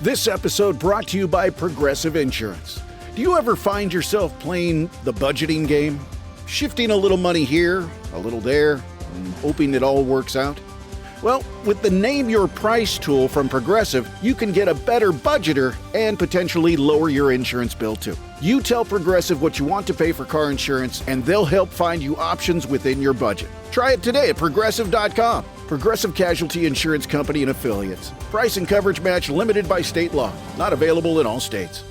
This episode brought to you by Progressive Insurance. Do you ever find yourself playing the budgeting game? Shifting a little money here, a little there, and hoping it all works out? Well, with the Name Your Price tool from Progressive, you can get a better budgeter and potentially lower your insurance bill too. You tell Progressive what you want to pay for car insurance, and they'll help find you options within your budget. Try it today at Progressive.com. Progressive Casualty Insurance Company and Affiliates. Price and coverage match limited by state law. Not available in all states.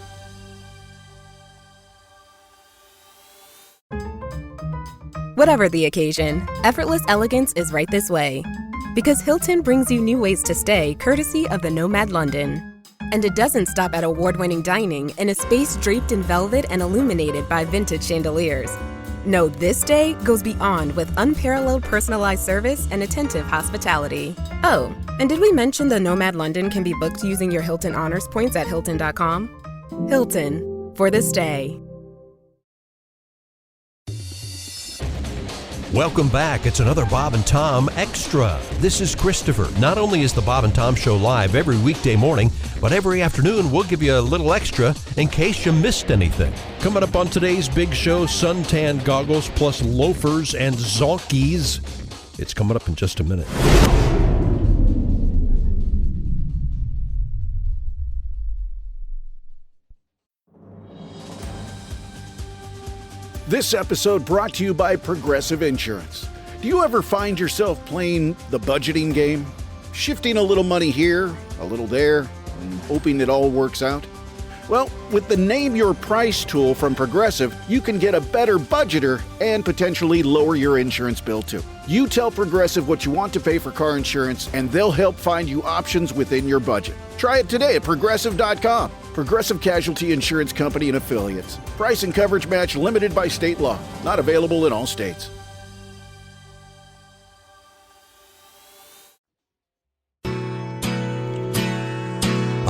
Whatever the occasion, effortless elegance is right this way. Because Hilton brings you new ways to stay courtesy of the Nomad London. And it doesn't stop at award-winning dining in a space draped in velvet and illuminated by vintage chandeliers. No, this day goes beyond with unparalleled personalized service and attentive hospitality. Oh, and did we mention the Nomad London can be booked using your Hilton Honors points at Hilton.com? Hilton, for the stay. Welcome back. It's another Bob and Tom Extra. This is Christopher. Not only is the Bob and Tom Show live every weekday morning, but every afternoon we'll give you a little extra in case you missed anything. Coming up on today's big show, Suntan goggles plus Loafers and Zonkeys. It's coming up in just a minute. This episode brought to you by Progressive Insurance. Do you ever find yourself playing the budgeting game? Shifting a little money here, a little there, and hoping it all works out? Well, with the Name Your Price tool from Progressive, you can get a better budgeter and potentially lower your insurance bill too. You tell Progressive what you want to pay for car insurance, and they'll help find you options within your budget. Try it today at Progressive.com. Progressive Casualty Insurance Company and Affiliates. Price and coverage match limited by state law. Not available in all states.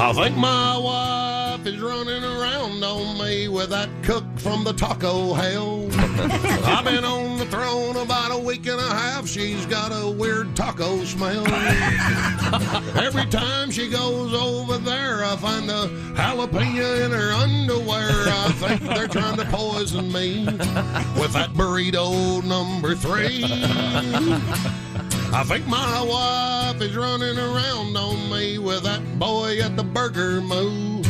I think my wife is running around on me with that cook from the taco hell. I've been on the throne about a week and a half. She's got a weird taco smell. Every time she goes over there, I find a jalapeno in her underwear. I think they're trying to poison me with that burrito number 3. I think my wife is running around on me with that boy at the burger moo.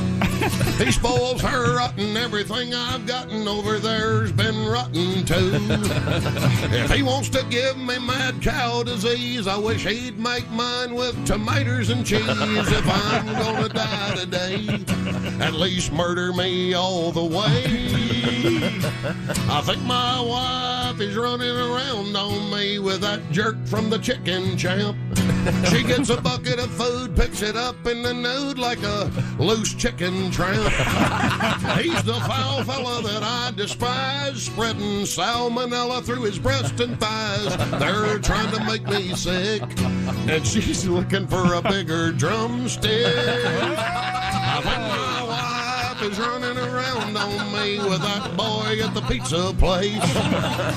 He spoils her rotten. Everything I've gotten over there's been rotten too. If he wants to give me mad cow disease, I wish he'd make mine with tomatoes and cheese. If I'm gonna die today, at least murder me all the way. I think my wife is running around on me with that jerk from the chicken champ. She gets a bucket of food, picks it up in the nude like a loose chicken tramp. He's the foul fella that I despise, spreading salmonella through his breast and thighs. They're trying to make me sick, and she's looking for a bigger drumstick. I think my wife is running around on me with that boy at the pizza place.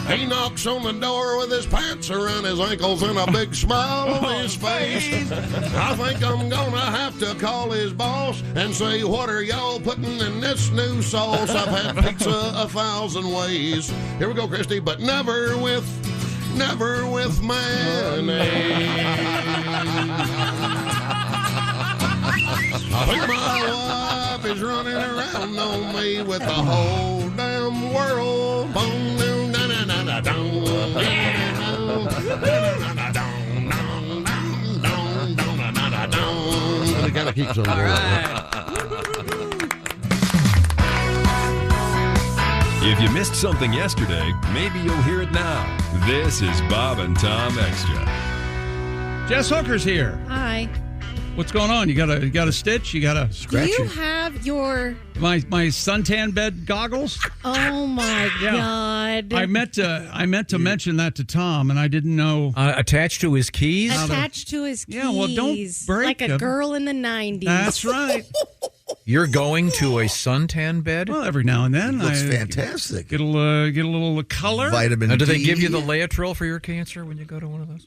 He knocks on the door with his pants around his ankles and a big smile on his face. I think I'm gonna have to call his boss and say, what are y'all putting in this new sauce? I've had pizza 1,000 ways. Here we go, Christy, but never with mayonnaise. I think my wife is running around on me with the whole damn world. And it kind of keeps on going. All right. If you missed something yesterday, maybe you'll hear it now. This is Bob and Tom Extra. Jess Hooker's here. Hi. What's going on? You got a stitch? You got a scratch? Do you have your my suntan bed goggles? Oh my God! I meant to mention that to Tom, and I didn't know. Attached to his keys. Attached to his keys. Yeah, well, don't break like them. a girl in the 90s. That's right. You're going to a suntan bed? Well, every now and then. It looks fantastic. Get a little color. Vitamin D. Do they give you the Laetrile for your cancer when you go to one of those?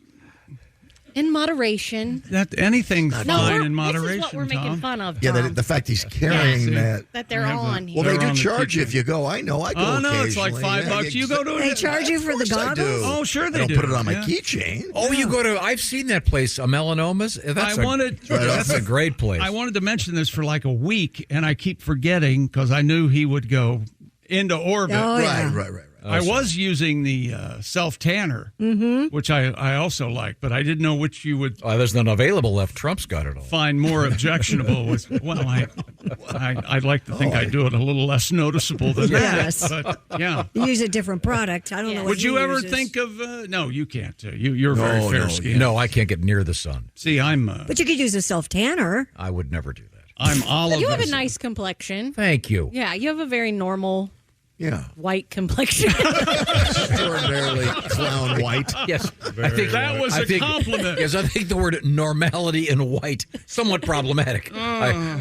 In moderation. That anything's fine in moderation. This is what we're making Tom. fun of, Yeah, Tom. the fact he's carrying that. That they're I have on the- here. Well, they They're do on the charge you keychain. if you go. I know. I go Oh, no, it's like occasionally. $5. You go to They charge you for the Of course I do. goggles? Oh, sure they I don't do. put it on my Yeah. keychain. Oh, you go to? I've seen that place, Melanomas. That's a great place. I wanted to mention this for like a week, and I keep forgetting because I knew he would go into orbit. Oh, yeah. Right. I was using the self tanner, which I also like, but I didn't know which you would There's none available left. Trump's got it all. find more objectionable. Well, I'd like to think I do it a little less noticeable than Yes. that. But yeah. You use a different product. I don't know what Would you ever uses. think of? No, you can't. You're very fair skinned. No, I can't get near the sun. See, I'm But you could use a self-tanner. I would never do that. I'm Oliver. You have a nice complexion. Thank you. Yeah, you have a very normal Yeah. white complexion. Extraordinarily clown white. Yes, I think That was a compliment. Yes, I think the word normality and white somewhat problematic.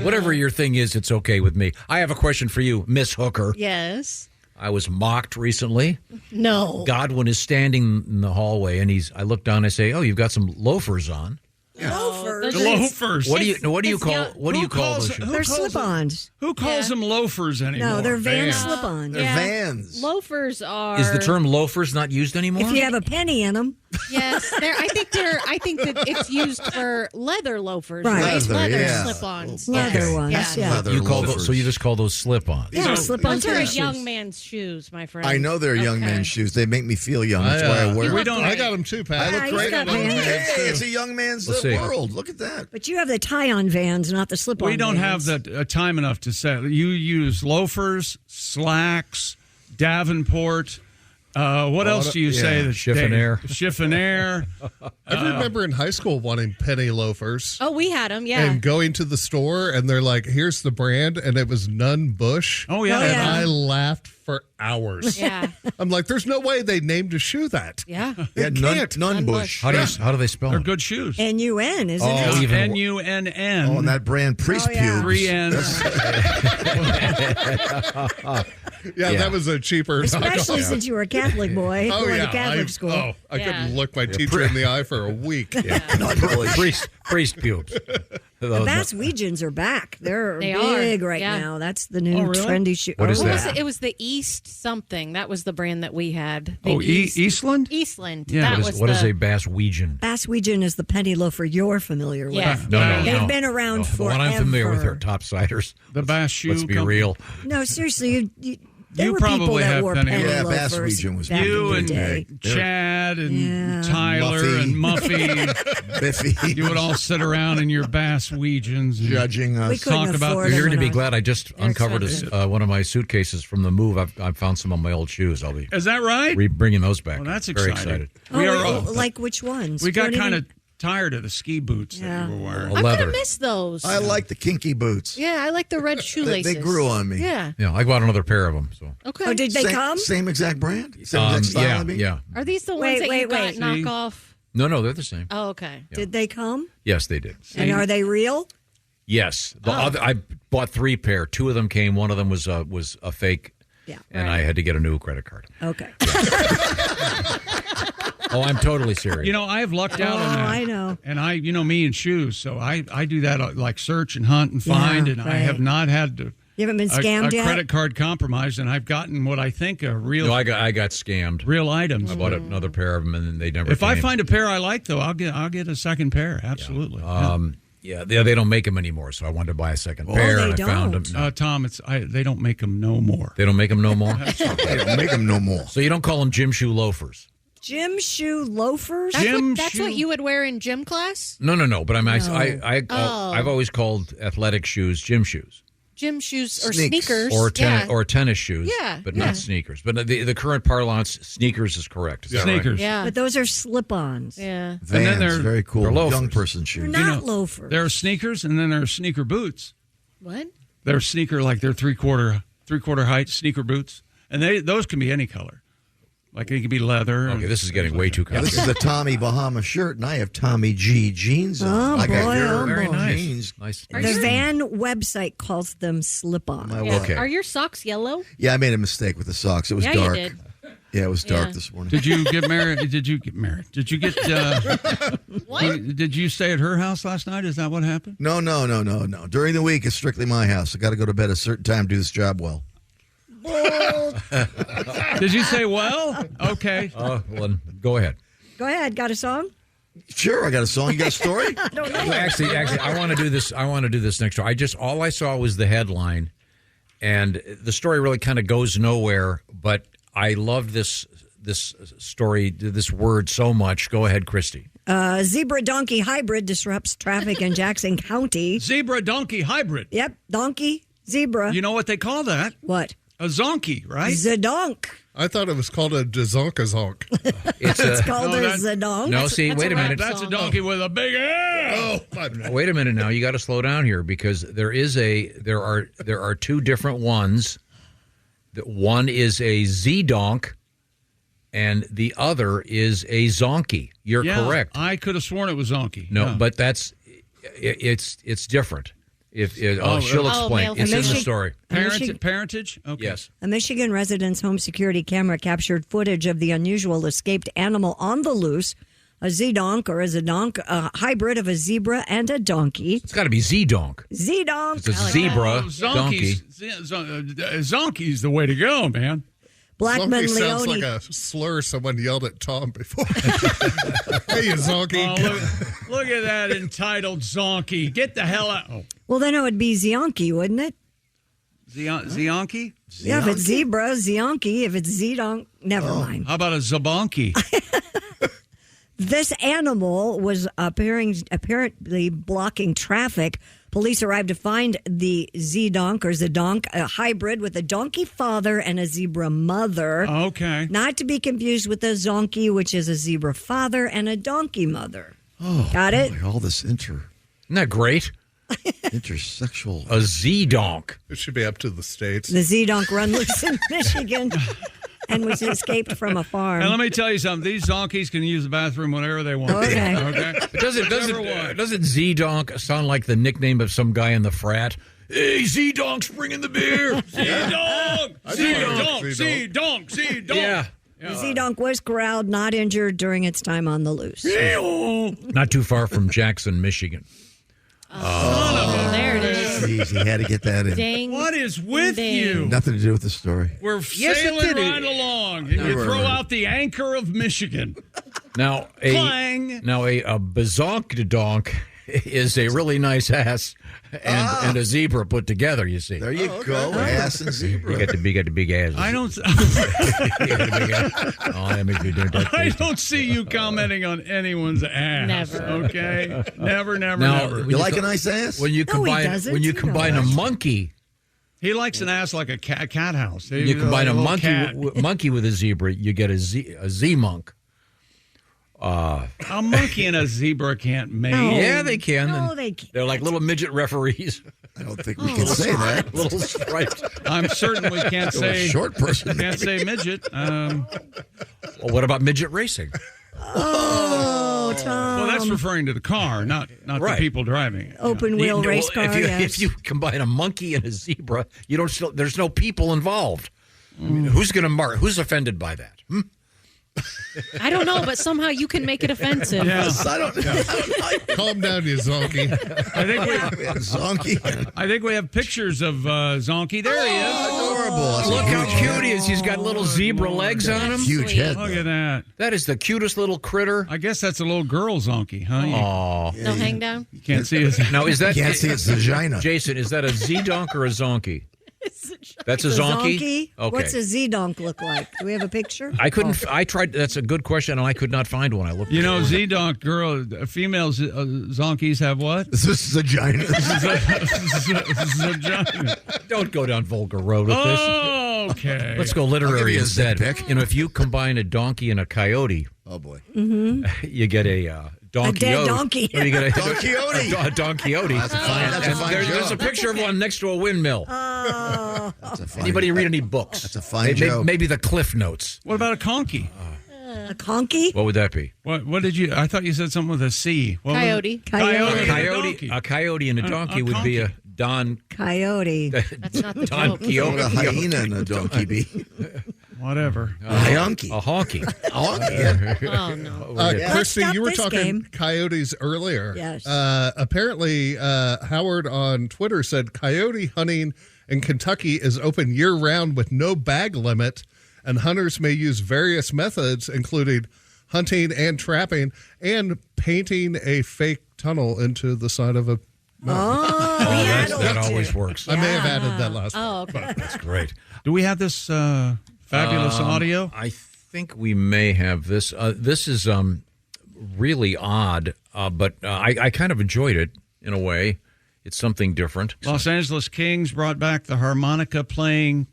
Whatever your thing is, it's okay with me. I have a question for you, Miss Hooker. Yes. I was mocked recently. No. Godwin is standing in the hallway, and I look down. I say, "Oh, you've got some loafers on." Loafers. The loafers. What do you Who call calls- those shoes? who They're calls slip-ons. Who calls them loafers anymore? No, they're van Vans. slip-ons. They're Vans. Loafers are. Is the term loafers not used anymore? If you have a penny in them. Yes, I think that it's used for leather loafers, Right. right? Leather, yeah. slip-ons. Leather Yes. ones, Yes. yeah. Leather you call loafers. those, so you just call those slip-ons. Yeah, slip-on Those are a tennis young shoes. man's shoes, my friend. I know they're young men's shoes. They make me feel young. That's why I wear We them. don't. I got them too, Pat. I look he's great. got on them. Vans. Hey, it's a young man's Let's see. world. Look at that. But you have the tie-on Vans, not the slip-on We don't have Vans. the time enough to say. You use loafers, slacks, Davenport. What else do you say? yeah. Chiffonnier. Chiffonnier. I remember in high school wanting penny loafers Oh, we had them, yeah. and going to the store, and they're like, "Here's the brand," and it was Nunn Bush. Oh, yeah. Oh, And yeah. I laughed for hours. Yeah. I'm like, "There's no way they named a shoe that." Yeah. Yeah, none bush. How do they spell They're it? good shoes. N-U-N, isn't Oh, it? even N-U-N-N. Oh, and that brand priest Oh, yeah. pubes. 3 N's. Yeah, Yeah. that was a cheaper. Especially since you were a Catholic boy Oh going yeah, to Catholic school. I Yeah. couldn't look my teacher in the eye for a week. priest pubes. The Basswegians are back. They're They are, big right yeah. now. That's the new Oh, really? trendy shoe. What is What that? was it? It was the East something. That was the brand that we had. The Oh, Eastland? Eastland. Yeah. That What was is a Basswegian? Basswegian is the penny loafer you're familiar with. Yeah. No. They've been around The forever. one I'm familiar with are topsiders. The Bass shoe. Let's be company. real. No, seriously, there You were people probably that have wore penny penny Yeah, loafers Basswegian was back You in and the day. Chad and Yeah. Tyler Muffy. and Muffy. Biffy. You would all sit around in your Basswegians. and- Judging We us. couldn't talk about afford the- them You're going to when be I- glad I just uncovered one of my suitcases from the move. I've found some of my old shoes. I'll be Is that right? bringing those back. Well, that's Very exciting. excited. We are Oh, all, like which ones? we got Don't kind even- of tired of the ski boots Yeah. that you were wearing. A I leather. kind of miss those. I like the kinky boots. Yeah, I like the red shoelaces. They grew on me. Yeah. Yeah, I bought another pair of them. So Okay. Oh, did they come? Same exact brand? Same exact style? I mean? yeah. Are these the ones Wait, that wait, you got wait. knockoff? No, they're the same. Oh, okay. Did they come? Yes, they did. And are they real? Yes, I bought 3 pair. 2 of them came. One of them was a fake. Yeah. And I had to get a new credit card. Okay. Oh, I'm totally serious. You know, I've lucked out on that. I know. And me and shoes. So I do that like search and hunt and find. Yeah, and I right. have not had to. You haven't been scammed a yet? credit card compromised, and I've gotten what I think are real, No, I got scammed. real items. I bought another pair of them, and then they never. If I came. find a pair I like, though, I'll get a second pair. Absolutely. Yeah, they don't make them anymore, so I wanted to buy a second Oh, pair, they and I found them. don't. Tom, they don't make them no more. They don't make them no more. They don't make them no more. So you don't call them gym shoe loafers? Gym shoe loafers? That's what you would wear in gym class? No. But I've always called athletic shoes gym shoes. Gym shoes or Sneaks. sneakers. Or tennis shoes. Yeah, But yeah. not sneakers. But the current parlance, sneakers is correct. Is that right? Sneakers. Yeah. But those are slip-ons. Yeah. Vans, they're- very cool. they're loafers. Young person shoes. They're not loafers. There are sneakers, and then there are sneaker boots. What? They're sneaker, like they're three-quarter height sneaker boots. And those can be any color. Like they could be leather. Okay, this is getting way too Yeah, this complicated. is the Tommy Bahama shirt, and I have Tommy G jeans on. Oh, I got boy, your oh, Very boy. nice. jeans. Nice. The Van website calls them slip-on. My Yeah. Okay. Are your socks yellow? Yeah, I made a mistake with the socks. It was Yeah, dark. you did. Yeah, it was dark Yeah. this morning. Did you get married? Did you get married? Did you get? Did you stay at her house last night? Is that what happened? No. During the week, it's strictly my house. I got to go to bed at a certain time to do this job well. Did you say well? Okay. Well, go ahead. Go ahead. Got a song? Sure, I got a song. You got a story? I don't know. Actually, I want to do this. I want to do this next door. All I saw was the headline, and the story really kind of goes nowhere. But I love this story, this word so much. Go ahead, Christy. Zebra donkey hybrid disrupts traffic in Jackson County. Zebra donkey hybrid. Yep, donkey, zebra. You know what they call that? What? A zonkey, right? Zedonk. I thought it was called a Zonk. It's called a zedonk. No, see, wait a minute. That's a donkey with a big ass. Oh, Wait a minute now. You got to slow down here because there are two different ones. One is a Z-donk, and the other is a zonkey. You're correct. I could have sworn it was zonkey. No, but it's different. She'll explain. It's in the story. Parentage? Okay. Yes. A Michigan resident's home security camera captured footage of the unusual escaped animal on the loose. A Z-donk or a zedonk, a hybrid of a zebra and a donkey. It's got to be Z-donk. Z-donk. It's a zebra donkey. Zonkey's the way to go, man. Blackman Zonky sounds Leone. like a slur someone yelled at Tom before. Hey, you Zonky. Oh, look at that entitled zonkey. Get the hell out. Oh. Well, then it would be Zionki, wouldn't it? Zionky? Yeah, if it's zebra, Zionki. If it's Z-donk, never mind. How about a zabonky? This animal was apparently blocking traffic. Police arrived to find the Z-donk or Zedonk, a hybrid with a donkey father and a zebra mother. Okay. Not to be confused with a zonkey, which is a zebra father and a donkey mother. Oh, got it? Boy, all this Isn't that great? intersexual. A Z-donk. It should be up to the states. The Z-donk run loose in Michigan and was escaped from a farm. And let me tell you something. These zonkies can use the bathroom whenever they want. Okay. Okay. Doesn't Z-donk sound like the nickname of some guy in the frat? Hey, Z-donk's bringing the beer. Z-donk! Z-donk! Z-donk! Z-donk! Yeah. The Z-donk was corralled, not injured during its time on the loose. Not too far from Jackson, Michigan. There it is. Jeez, he had to get that in. Dang. What is with Dang. you? Nothing to do with the story. We're Yes, it sailing did. right along, and you throw out the anchor of Michigan. Now, Clang. a bazonk-donk is a really nice ass and a zebra put together, you see. There you go, ass and zebra. You got the big ass. I don't. You got the big ass. Oh, that makes me do that. I don't see you commenting on anyone's ass. Never. Okay. Never. Now, Never. You like a nice ass? When you No, he combine doesn't. a He monkey, He likes an ass like a cat house. you combine a little cat. monkey with a zebra, you get a Z-monk. A monkey and a zebra can't mate. No. Yeah, they can. No, they can't. They're like little midget referees. I don't think we can say that. Little striped. I'm certain we can't You're a say short person. Can't say midget. Well, what about midget racing? Oh, Tom. Well, that's referring to the car, not Right. the people driving it. Open wheel race car, If you combine a monkey and a zebra, there's no people involved. I mean, who's offended by that? I don't know, but somehow you can make it offensive. Yeah. I don't know. Calm down, you Zonky. Zonky. I think we have pictures of Zonky. There he is. Adorable. That's a Look how huge cute head. he is. He's got little zebra legs on him. Huge Sweet. head. Look at that. That is the cutest little critter. I guess that's a little girl Zonky, huh? Aw. No hang down. You can't see his. Now, is that... Can't see its vagina. Jason, is that a Z-donk or a zonkey? That's a The zonkey? Okay. What's a Z-donk look like? Do we have a picture? I couldn't... I tried... That's a good question, and I could not find one. I looked... You know, Z-donk girl, female zonkies have what? This is vagina. Vagina. Don't go down vulgar road with this. Okay. Let's go I'll give literary you a instead. pick. You know, if you combine a donkey and a coyote, Oh, boy. you get a donkey. A dead donkey. You get a Donkey-ote. a donkey-ote. That's a fine There's a joke. picture of one next to a windmill. That's a fine Anybody read any books? That's a fine joke. Maybe the Cliff Notes. What about a conky? A conky? What would that be? What did you? I thought you said something with a C. What was it? Coyote. Coyote. A coyote and a donkey would be a Don Coyote. That's not the Don joke. What would a Quixote. hyena and a donkey be? whatever. A honky. Oh, no. Christy, Let's you were stop this talking game. coyotes earlier. Yes. Apparently, Howard on Twitter said coyote hunting in Kentucky is open year-round with no bag limit, and hunters may use various methods, including hunting and trapping and painting a fake tunnel into the side of a mountain. That always works. I may have added that last one. Oh, okay. That's great. Do we have this fabulous audio? I think we may have this. This is really odd, but I kind of enjoyed it in a way. It's something different. Los Angeles Kings brought back the harmonica playing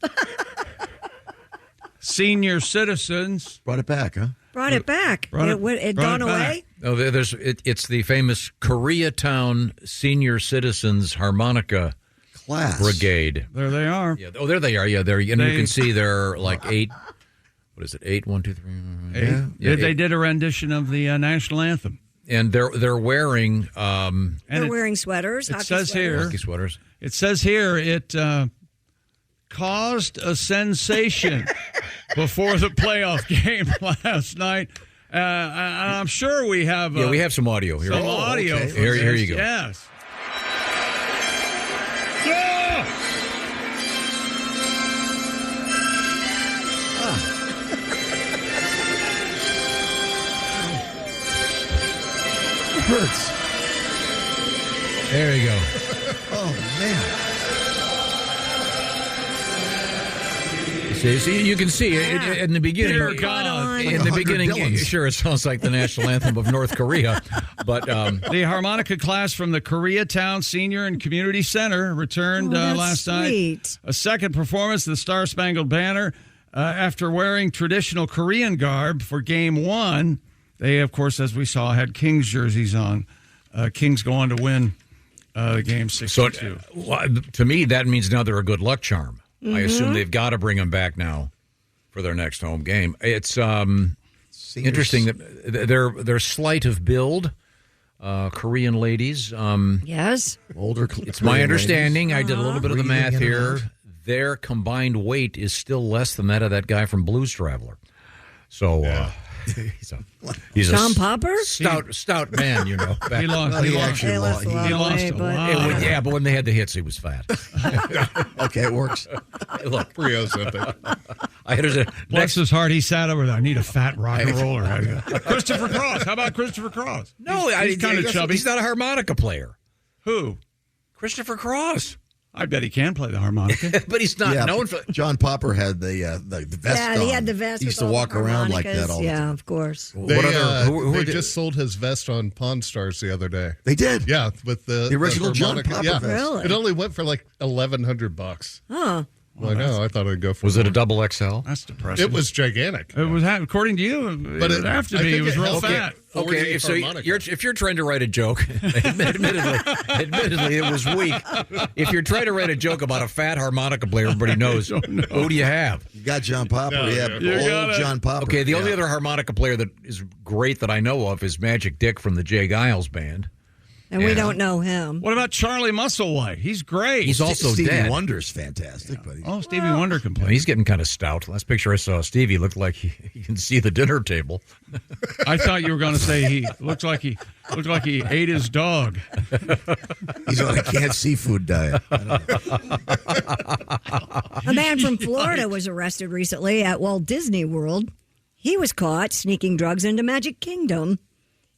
senior citizens. Brought it back, huh? Brought it back. It gone away? No, it's the famous Koreatown Senior Citizens Harmonica Class Brigade. There they are. Yeah. Oh, there they are. Yeah, you can see they're like 8. What is it? 8, 1, 2, 3. Yeah, they did a rendition of the national anthem. And they're wearing They're wearing sweaters. It says here. hockey sweaters. It says here it caused a sensation before the playoff game last night. I'm sure we have. We have some audio here. Some audio. Okay. For Here you go. Yes. Hurts. There you go. Oh, man. See, you can see in the beginning. Dear God. In the beginning, sure, it sounds like the national anthem of North Korea, but the harmonica class from the Koreatown Senior and Community Center returned last night. A second performance of the Star Spangled Banner after wearing traditional Korean garb for Game 1. They, of course, as we saw, had Kings jerseys on. Kings go on to win the game 6-2. So to me, that means now they're a good luck charm. Mm-hmm. I assume they've got to bring them back now for their next home game. It's interesting that they're slight of build, Korean ladies. Yes. Older. It's my understanding. Ladies. I did a little bit of the math here. Their combined weight is still less than that of that guy from Blues Traveler. So he's John Popper? Stout man, you know. He lost a lot. But when they had the hits, he was fat. Okay, it works. Look, Pretty ozempic. I understand. Bless his heart, he sat over there. I need a fat rock and roller. Christopher Cross. How about Christopher Cross? No, he's kind of chubby. He's not a harmonica player. Who? Christopher Cross. I bet he can play the harmonica. But he's not known for. John Popper had the vest. Yeah, on. he had the vest. He used with to all walk the around like that harmonicas. all the time. Yeah, of course. They just sold his vest on Pawn Stars the other day. They did. Yeah, with the original John harmonica. Popper Yeah, vest. Really? It only went for like $1,100. Huh. Well, I know. I thought I'd go for. Was it a double XL? That's depressing. It was gigantic. It was, according to you, But it would have to I be. think It was it real helped fat. Okay, so if you're trying to write a joke, admittedly, it was weak. If you're trying to write a joke about a fat harmonica player, everybody knows. Who do you have? You got John Popper. No, yeah, yeah. old John Popper. Okay, the only other harmonica player that is great that I know of is Magic Dick from the Jay Giles Band. And we don't know him. What about Charlie Musselwhite? He's great. He's also Stevie dead. Wonder's fantastic. But Stevie Wonder can play. He's getting kind of stout. Last picture I saw of Stevie looked like he can see the dinner table. I thought you were going to say he looked like he ate his dog. he's on a canned seafood diet. A man from Florida was arrested recently at Walt Disney World. He was caught sneaking drugs into Magic Kingdom.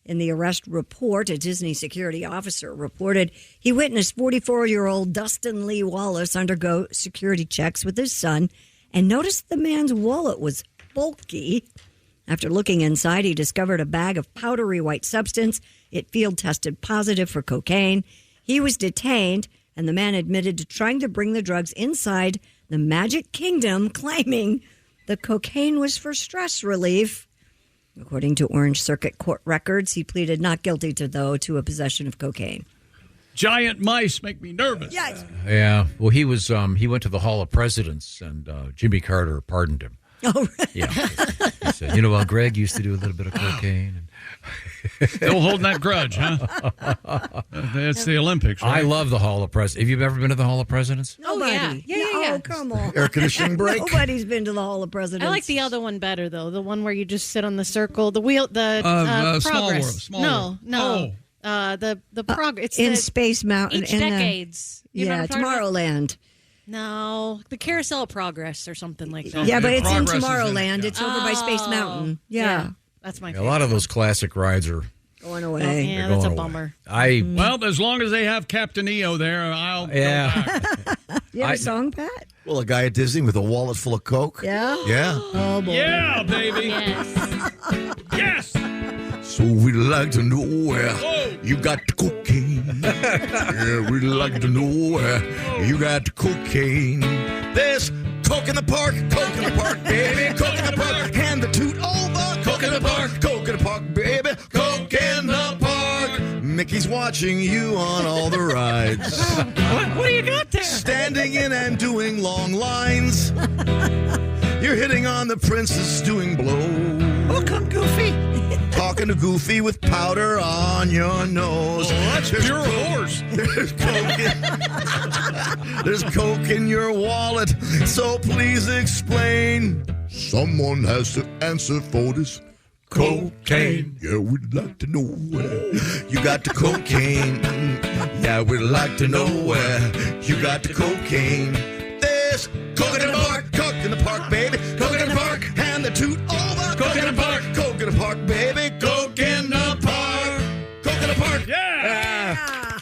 In the arrest report, a Disney security officer reported he witnessed 44-year-old Dustin Lee Wallace undergo security checks with his son and noticed the man's wallet was bulky. After looking inside, he discovered a bag of powdery white substance. It field tested positive for cocaine. He was detained, and the man admitted to trying to bring the drugs inside the Magic Kingdom, claiming the cocaine was for stress relief. According to Orange Circuit Court records, he pleaded not guilty to a possession of cocaine. Giant mice make me nervous. Yes. Yeah. Well, he was. He went to the Hall of Presidents, and Jimmy Carter pardoned him. Oh, right. Yeah. He said, Greg used to do a little bit of cocaine. And Still holding that grudge, huh? It's the Olympics, right? I love the Hall of Presidents. Have you ever been to the Hall of Presidents? Nobody. Yeah. Oh, come on. Air conditioning break. Nobody's been to the Hall of Presidents. I like the other one better, though. The one where you just sit on the circle, the wheel, the Small progress. World. Small No. World. The progress. It's in the Space Mountain. each in decades. You know what I'm talking about? Tomorrowland. No, the Carousel of Progress or something like that. Yeah, but it's in Progress is Tomorrowland. It's over by Space Mountain. Yeah. That's my A favorite. lot of those classic rides are Going away. Yeah, they're that's a going away. bummer. Well, as long as they have Captain EO there, I'll go back. You have a song, Pat? Well, a guy at Disney with a wallet full of Coke. Yeah? Yeah. Oh, boy. Yeah, baby. Yes. So we'd like to know where you got the cocaine. Yeah, we'd like to know where you got the cocaine. There's Coke in the park, baby. Coke in the park, hand the toot over. Coke in the park, baby. Coke in the park. Mickey's watching you on all the rides. What do you got there? Standing in and doing long lines. You're hitting on the princess doing blow. Oh, come Goofy. Talking to Goofy with powder on your nose. Oh, that's pure horse. There's Coke in your wallet, so please explain. Someone has to answer for this cocaine. Yeah, we'd like to know where you got the cocaine. Yeah, we'd like to know where you got the cocaine. There's Coke in the park, baby. Coke in the park, hand the toot over. Coke in the park, baby. Coke in the park. Coke in the park. Yeah.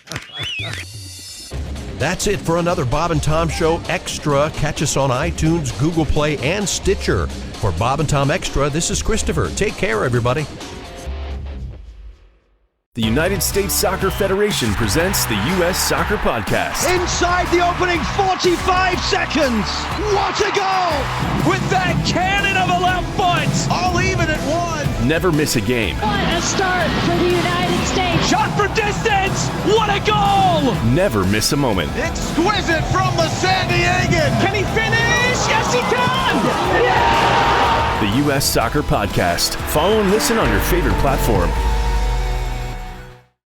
That's it for another Bob and Tom Show Extra. Catch us on iTunes, Google Play, and Stitcher. For Bob and Tom Extra, this is Christopher. Take care, everybody. The United States Soccer Federation presents the U.S. Soccer Podcast. Inside the opening 45 seconds. What a goal! With that cannon of a left foot. All even at one. Never miss a game. What a start for the United States. Shot for distance. What a goal! Never miss a moment. Exquisite from the San Diegan. Can he finish? Yes, he can! Yeah! The U.S. Soccer Podcast. Follow and listen on your favorite platform.